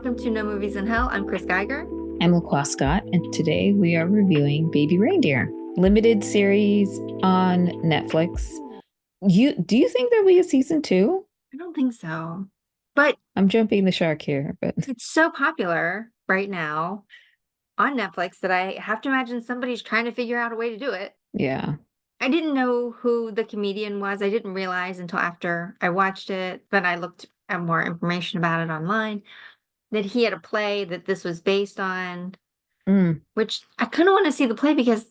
welcome to No Movies in Hell. I'm Chris Geiger. I'm LaQuas Scott, and today we are reviewing Baby Reindeer, limited series on Netflix. Do you think there'll be a season two? I don't think so, but I'm jumping the shark here, but it's so popular right now on Netflix that I have to imagine somebody's trying to figure out a way to do it. yeah. I didn't know who the comedian was. I didn't realize until after I watched it, but I looked at more information about it online, that he had a play that this was based on, Mm, which I kind of want to see the play because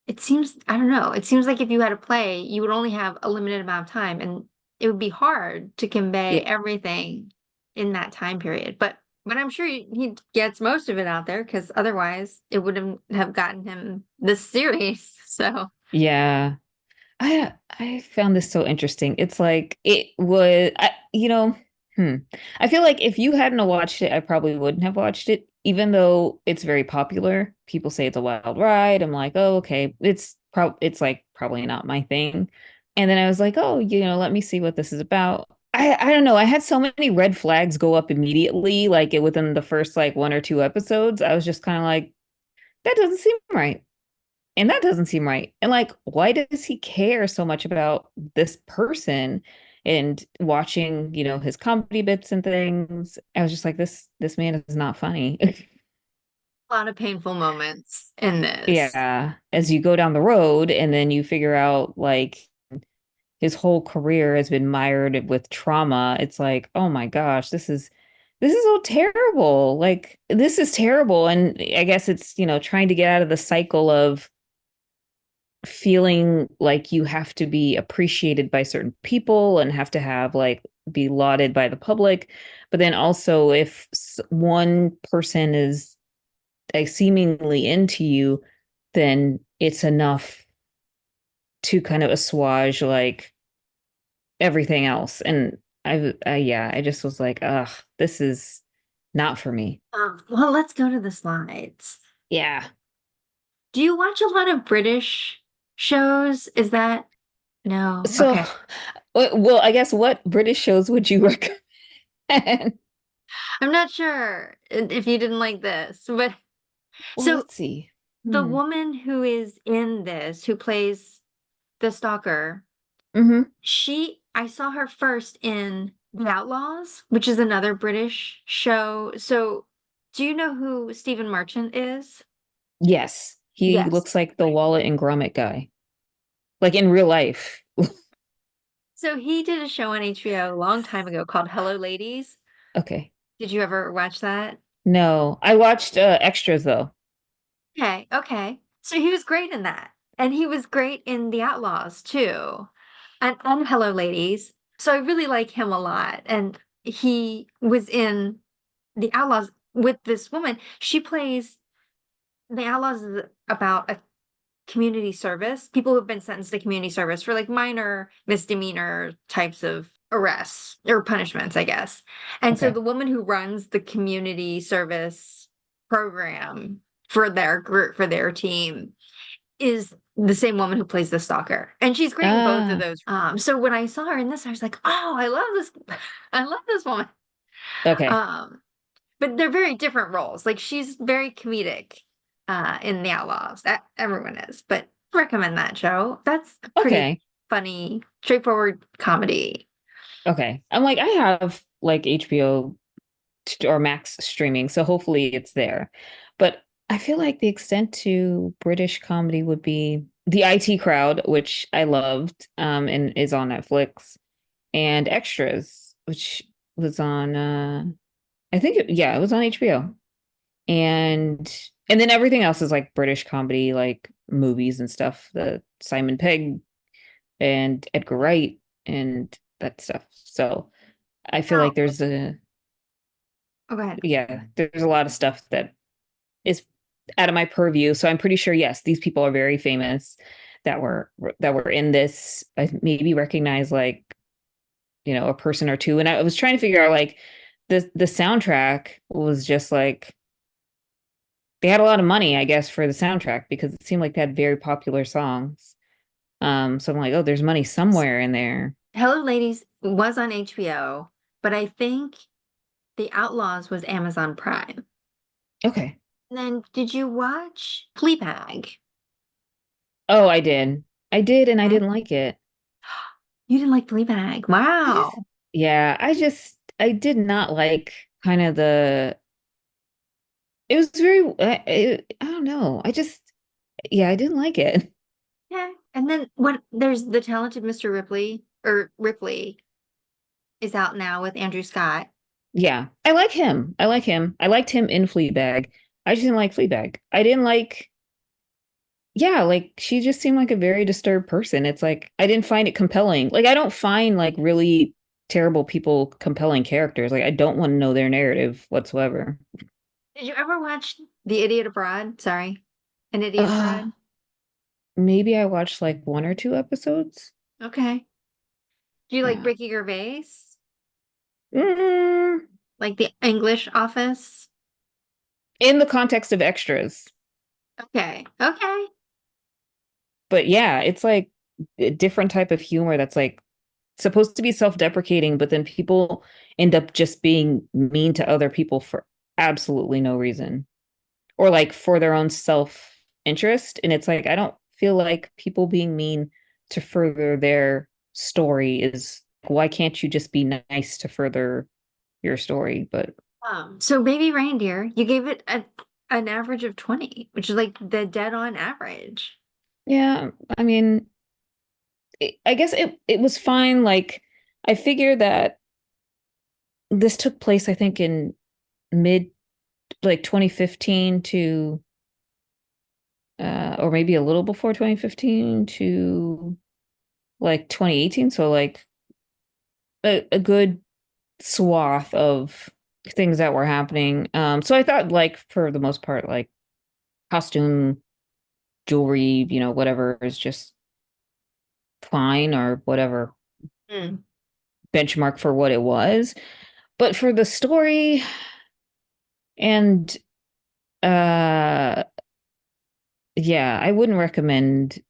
it seems, I don't know, it seems like if you had a play, you would only have a limited amount of time and it would be hard to convey yeah. everything in that time period. But I'm sure he gets most of it out there because otherwise it wouldn't have gotten him this series. So, Yeah. I found this so interesting. It's like it was hmm. I feel like if you hadn't watched it, I probably wouldn't have watched it, even though it's very popular. People say it's a wild ride. I'm like, oh, okay. It's like probably not my thing. And then I was like, oh, let me see what this is about. I don't know. I had so many red flags go up immediately, like within the first like one or two episodes. I was just kind of like, that doesn't seem right. And that doesn't seem right. And like, why does he care so much about this person and watching, his comedy bits and things? I was just like, this man is not funny. a lot of painful moments in this. Yeah. As you go down the road and then you figure out like his whole career has been mired with trauma, it's like, oh my gosh, this is so terrible. Like, this is terrible. And I guess it's, trying to get out of the cycle of feeling like you have to be appreciated by certain people and have to have like be lauded by the public, but then also if one person is like seemingly into you, then it's enough to kind of assuage like everything else. And I just was like, ugh, this is not for me. Well, let's go to the slides. Yeah. Do you watch a lot of British shows? Is that no? So Okay. well, I guess what British shows would you recommend? I'm not sure if you didn't like this, but Well, so let's see. the Hmm. woman who is in this, who plays the stalker, Mm-hmm. I saw her first in The Outlaws, which is another British show. So, do you know who Stephen Merchant is? Yes, he Yes. looks like the Wallet and Gromit guy, like in real life. So he did a show on HBO a long time ago called Hello Ladies. Okay. Did you ever watch that? No, I watched extras though. Okay, okay. So he was great in that. And he was great in The Outlaws too. And Hello Ladies. So I really like him a lot. And he was in The Outlaws with this woman. She plays The Outlaws is about a community service, people who've been sentenced to community service for like minor misdemeanor types of arrests or punishments, I guess. And so Okay. the woman who runs the community service program for their group, for their team, is the same woman who plays the stalker. And she's great in both of Ah, those. So when I saw her in this, I was like, oh, I love this. I love this woman. okay. Um, but they're very different roles. Like she's very comedic in The Outlaws. That everyone is, but I recommend that show. That's a pretty Okay. funny, straightforward comedy. Okay. I'm like, I have like HBO or Max streaming, so hopefully it's there. But I feel like the extent to British comedy would be the IT Crowd, which I loved, and is on Netflix, and Extras, which was on I think yeah, it was on HBO. And then everything else is like British comedy, like movies and stuff, the Simon Pegg and Edgar Wright and that stuff. So I feel Now, like there's a oh, go ahead. yeah, there's a lot of stuff that is out of my purview. So I'm pretty sure, yes, these people are very famous that were in this. I maybe recognize like, a person or two. And I was trying to figure out like the soundtrack was just like they had a lot of money, I guess, for the soundtrack because it seemed like they had very popular songs. So I'm like, oh, there's money somewhere in there. Hello Ladies was on HBO, but I think The Outlaws was Amazon Prime. Okay. And then did you watch Fleabag? Oh, I did. I did, and I Okay. didn't like it. You didn't like Fleabag. I just, Wow. yeah, I did not like kind of it was very, I don't know. Yeah, I didn't like it. Yeah. And then what there's the talented Mr. Ripley or Ripley is out now with Andrew Scott. Yeah, I like him. I like him. I liked him in Fleabag. I just didn't like Fleabag. I didn't like, yeah, like she just seemed like a very disturbed person. It's like I didn't find it compelling. Like I don't find like really terrible people compelling characters. Like I don't want to know their narrative whatsoever. Did you ever watch The Idiot Abroad? Sorry. An Idiot Uh, Abroad? maybe I watched like one or two episodes. Okay. Do you like Yeah. Ricky Gervais? Mm, Like The English Office? in the context of extras. Okay. Okay. But yeah, it's like a different type of humor that's like supposed to be self-deprecating, but then people end up just being mean to other people for absolutely no reason or like for their own self-interest. And it's like, I don't feel like people being mean to further their story is why can't you just be nice to further your story? But So Baby Reindeer, you gave it an average of 20, which is like the dead on average. yeah, I mean, I guess it was fine. Like I figured that this took place, I think, in mid like 2015 to or maybe a little before 2015 to like 2018. So like a good swath of things that were happening. So I thought like for the most part, like costume, jewelry, whatever is just fine or whatever Mm. benchmark for what it was. But for the story and uh yeah, I wouldn't recommend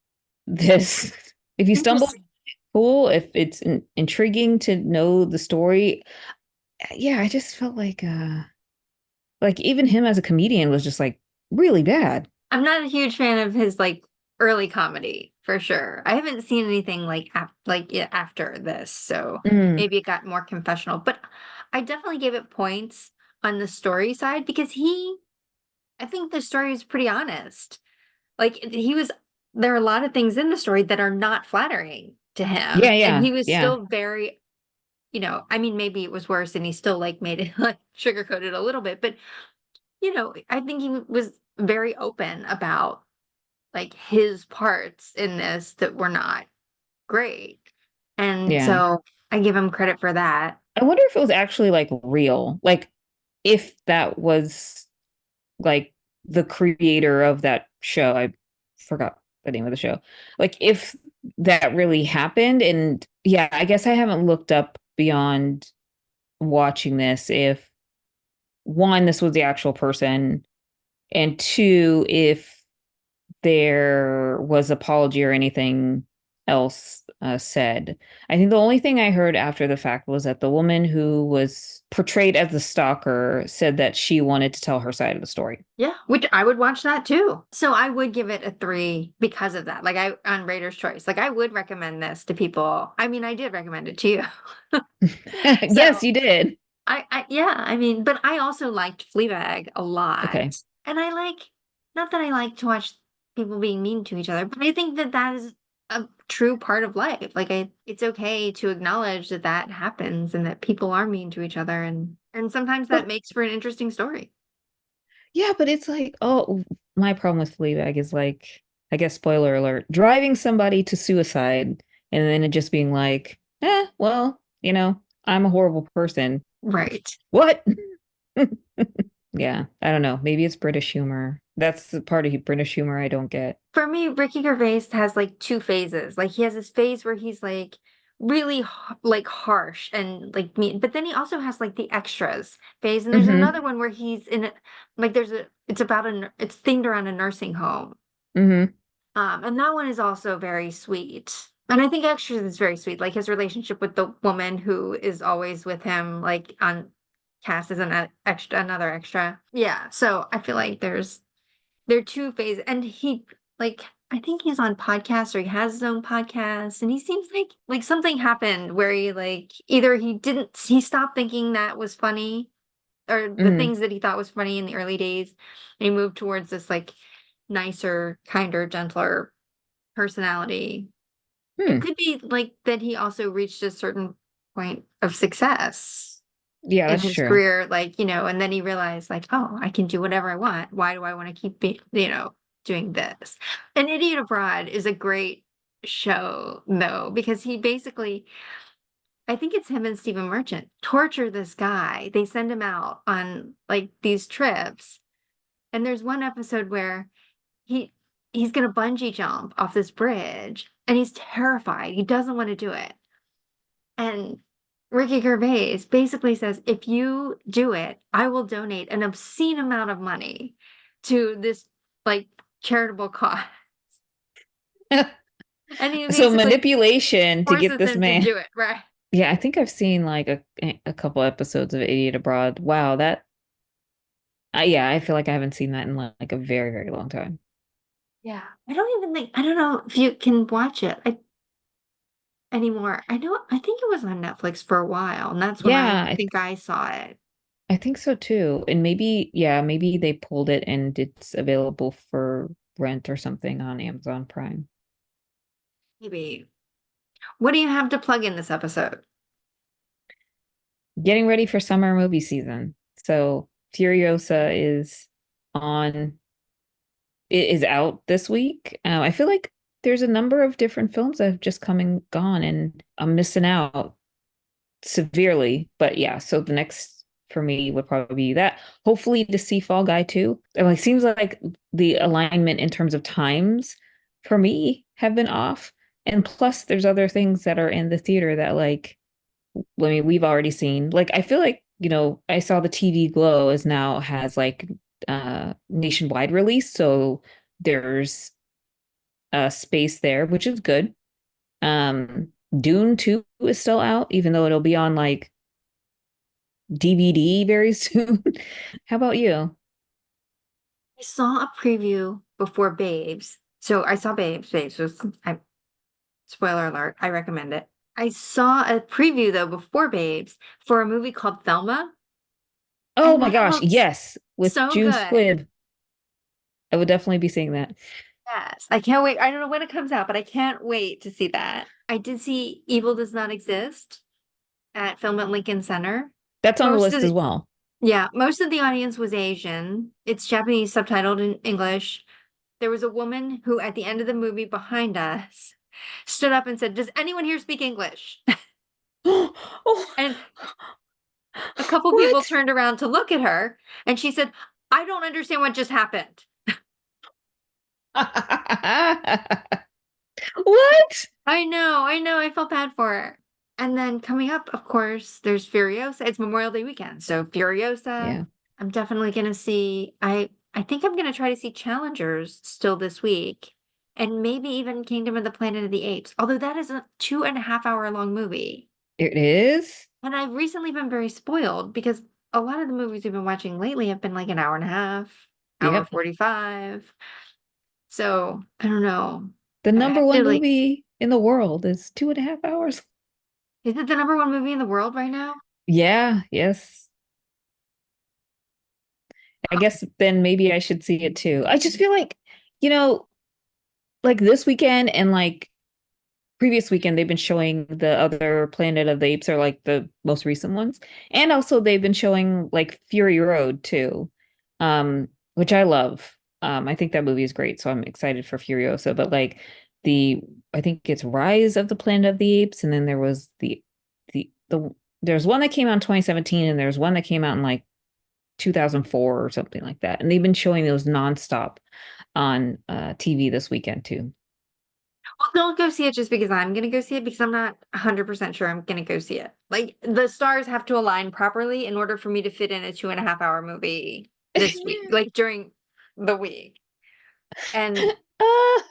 this. If you stumble, Interesting. cool. If it's intriguing to know the story, yeah, I just felt like even him as a comedian was just like really bad. I'm not a huge fan of his like early comedy for sure. I haven't seen anything like yeah, after this, so Mm, maybe it got more confessional. But I definitely gave it points on the story side because I think the story is pretty honest. Like he was, there are a lot of things in the story that are not flattering to yeah, him, and yeah, he was yeah, still very, I mean, maybe it was worse, and he still like made it like sugarcoated a little bit, but I think he was very open about like his parts in this that were not great. And yeah. so I give him credit for that. I wonder if it was actually like real, like if that was like the creator of that show. I forgot the name of the show. Like if that really happened, and yeah, I guess I haven't looked up beyond watching this if one, this was the actual person, and two, if there was apology or anything else said. I think the only thing I heard after the fact was that the woman who was portrayed as the stalker said that she wanted to tell her side of the story. Yeah, which I would watch that too. So I would give it a 3 because of that. Like I on Rater's Choice. Like I would recommend this to people. I mean, I did recommend it to you. Yes, So you did. yeah, I mean, but I also liked Fleabag a lot. Okay. And I like, not that I like to watch people being mean to each other, but I think that that is a true part of life. Like it's okay to acknowledge that that happens and that people are mean to each other, and sometimes that But makes for an interesting story. yeah, but it's like, oh, my problem with Fleabag is like, I guess spoiler alert, driving somebody to suicide and then it just being like, well, I'm a horrible person. Right. What? Yeah, I don't know. Maybe it's British humor. That's the part of British humor I don't get. For me, Ricky Gervais has like two phases. Like he has this phase where he's like really like harsh and like mean, but then he also has like the extras phase. And there's Mm-hmm. another one where he's in it, like it's about it's themed around a nursing home. Mm-hmm. And that one is also very sweet. And I think extras is very sweet. Like his relationship with the woman who is always with him, like on cast as an extra, another extra. Yeah, so I feel like there are two phases, and he like I think he's on podcasts or he has his own podcast, and he seems like something happened where he like either he stopped thinking that was funny or the Mm, things that he thought was funny in the early days, and he moved towards this like nicer, kinder, gentler personality. It hmm. could be like that he also reached a certain point of success Yeah, in that's his true. career, like, and then he realized like, oh, I can do whatever I want. Why do I want to keep doing this? An Idiot Abroad is a great show though, because he basically I think it's him and Stephen Merchant torture this guy. They send him out on like these trips. And there's one episode where he he's gonna bungee jump off this bridge and he's terrified. He doesn't want to do it. And Ricky Gervais basically says, if you do it, I will donate an obscene amount of money to this like charitable cause. And he So basically manipulation to get forces this him to man. do it, right? Yeah, I think I've seen like a couple episodes of Idiot Abroad. Wow, that yeah, I feel like I haven't seen that in like a very, very long time. Yeah. I don't know if you can watch it anymore. I think it was on Netflix for a while, and that's when I Yeah, think I saw it. I think so too. And maybe, yeah, maybe they pulled it and it's available for rent or something on Amazon Prime. Maybe. What do you have to plug in this episode? Getting ready for summer movie season. So Furiosa is on, it is out this week. I feel like there's a number of different films that have just come and gone, and I'm missing out severely. But yeah, so the next for me would probably be that. Hopefully to see Fall Guy too. It like seems like the alignment in terms of times for me have been off. And plus there's other things that are in the theater that like I mean we've already seen. Like I feel like, I saw the TV Glow is now has like nationwide release. So there's a space there, which is good. Dune 2 is still out, even though it'll be on like DVD very soon. How about you? I saw a preview before Babes. So I saw Babes. Spoiler alert, I recommend it. I saw a preview though before Babes for a movie called Thelma, Oh and my that gosh, looks yes, with so June good. Squibb. I would definitely be seeing that. Yes, I can't wait. I don't know when it comes out, but I can't wait to see that. I did see Evil Does Not Exist at Film at Lincoln Center. That's on the Most of list as the well. Yeah, most of the audience was Asian. It's Japanese subtitled in English. There was a woman who, at the end of the movie behind us, stood up and said, "Does anyone here speak English?" Oh, And a couple people what? turned around to look at her, and she said, "I don't understand what just happened." What? I know, I felt bad for her. And then coming up, of course, there's Furiosa. It's Memorial Day weekend, so Furiosa. Yeah, I'm definitely gonna see. I think I'm gonna try to see Challengers still this week, and maybe even Kingdom of the Planet of the Apes. Although that is a 2.5 hour long movie, it is. and I've recently been very spoiled because a lot of the movies we've been watching lately have been like an hour and a half, hour Yep. 45. So I don't know. The I number have one to like. movie in the world is 2.5 hours. Is it the number one movie in the world right now? Yeah, yes. I guess then maybe I should see it too. I just feel like, you know, like this weekend and like previous weekend they've been showing the other Planet of the Apes are like the most recent ones. And also they've been showing like Fury Road too. Which I love. I think that movie is great, so I'm excited for Furiosa. But like the I think it's Rise of the Planet of the Apes, and then there was the there's one that came out in 2017 and there's one that came out in like 2004 or something like that. And they've been showing those nonstop on TV this weekend too. Well, don't go see it just because I'm gonna go see it because I'm not 100% sure I'm gonna go see it. Like the stars have to align properly in order for me to fit in a 2.5 hour movie this week, like during the week. And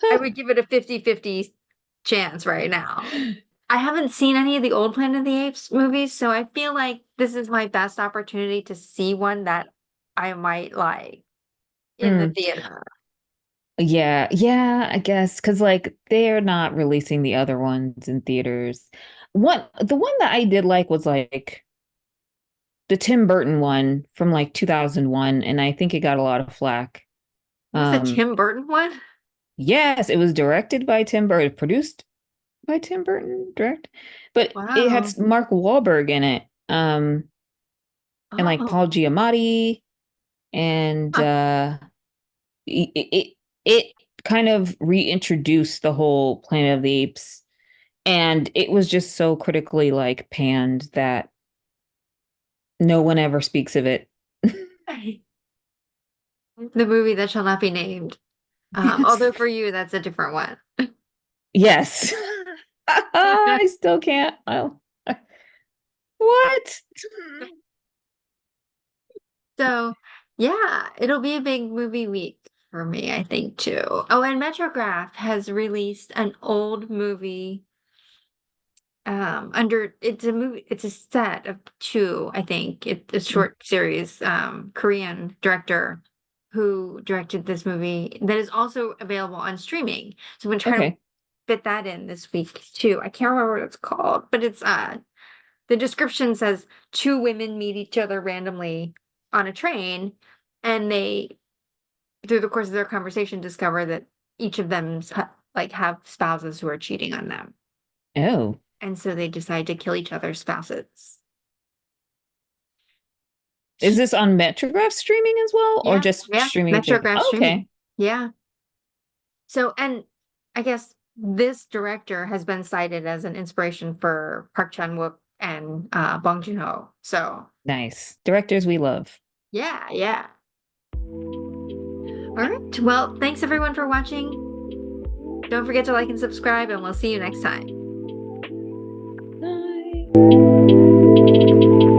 I would give it a 50-50 chance right now. I haven't seen any of the old Planet of the Apes movies, so I feel like this is my best opportunity to see one that I might like in the Mm, theater. yeah, yeah, I guess because like they're not releasing the other ones in theaters. The one that I did like was like the Tim Burton one from like 2001, and I think it got a lot of flack. It was the Um, Tim Burton one? yes, it was directed by Tim Burton, produced by Tim Burton, direct, but it had Wow. Mark Wahlberg in it, and like Paul Oh. Giamatti, and Huh. it kind of reintroduced the whole Planet of the Apes, and it was just so critically like panned that no one ever speaks of it. The movie that shall not be named. Yes. Although for you, that's a different one. Yes. I still can't. Oh, what? So, yeah, it'll be a big movie week for me, I think, too. Oh, and Metrograph has released an old movie under it's a movie, it's a set of two, I think. It's a short series, Korean director who directed this movie that is also available on streaming. So I'm gonna try to Okay. fit that in this week too. I can't remember what it's called, but it's the description says two women meet each other randomly on a train, and they, through the course of their conversation, discover that each of them like have spouses who are cheating on them, Oh, and so they decide to kill each other's spouses. is this on Metrograph streaming as well, or Yeah, just yeah, streaming in theater? Metrograph Oh, streaming. okay. Yeah. So, and I guess this director has been cited as an inspiration for Park Chan-wook and Bong Joon-ho. So, Nice. Directors we love. yeah, yeah. All right. Well, thanks everyone for watching. Don't forget to like and subscribe, and we'll see you next time. Bye.